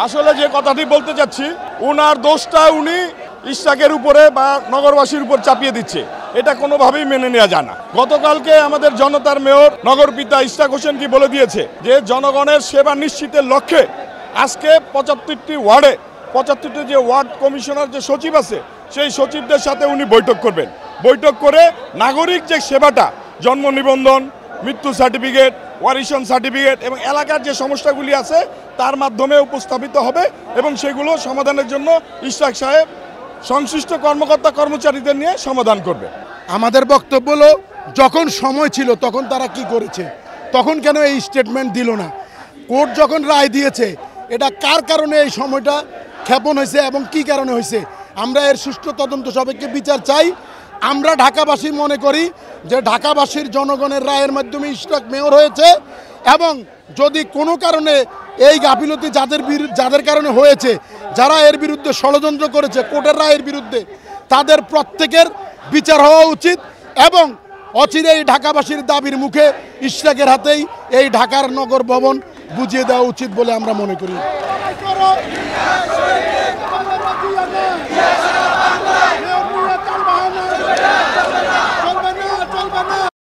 আসলে যে কথাটি বলতে চাচ্ছি, উনার দোষটা উনি ইশরাকের উপরে বা নগরবাসীর উপর চাপিয়ে দিচ্ছে, এটা কোনোভাবেই মেনে নেওয়া যায় না। গতকালকে আমাদের জনতার মেয়র নগরপিতা ইশরাক হোসেন কি বলে দিয়েছে যে জনগণের সেবা নিশ্চিতের লক্ষ্যে আজকে ৭৫টি ওয়ার্ডে ৭৫টি যে ওয়ার্ড কমিশনার যে সচিব আছে সেই সচিবদের সাথে উনি বৈঠক করবেন। বৈঠক করে নাগরিক যে সেবাটা, জন্ম নিবন্ধন, মৃত্যু সার্টিফিকেট, ওয়ারিশন সার্টিফিকেট এবং এলাকার যে সমস্যাগুলি আছে তার মাধ্যমে উপস্থাপিত হবে এবং সেগুলো সমাধানের জন্য ইশরাক সাহেব সংশ্লিষ্ট কর্মকর্তা কর্মচারীদের নিয়ে সমাধান করবে। আমাদের বক্তব্য হলো, যখন সময় ছিল তখন তারা কি করেছে, তখন কেন এই স্টেটমেন্ট দিল না? কোর্ট যখন রায় দিয়েছে, এটা কার কারণে এই সময়টা ক্ষেপণ হয়েছে এবং কি কারণে হয়েছে, আমরা এর সুষ্ঠু তদন্ত সাপেক্ষে বিচার চাই। আমরা ঢাকাবাসী মনে করি যে ঢাকাবাসীর জনগণের রায়ের মাধ্যমে ইশরাক মেয়র হয়েছে এবং যদি কোনো কারণে এই গাফিলতি যাদের কারণে হয়েছে, যারা এর বিরুদ্ধে ষড়যন্ত্র করেছে কোর্টের রায়ের বিরুদ্ধে, তাদের প্রত্যেকের বিচার হওয়া উচিত এবং অচিরে এই ঢাকাবাসীর দাবির মুখে ইশরাকের হাতেই এই ঢাকার নগর ভবন বুঝিয়ে দেওয়া উচিত বলে আমরা মনে করি।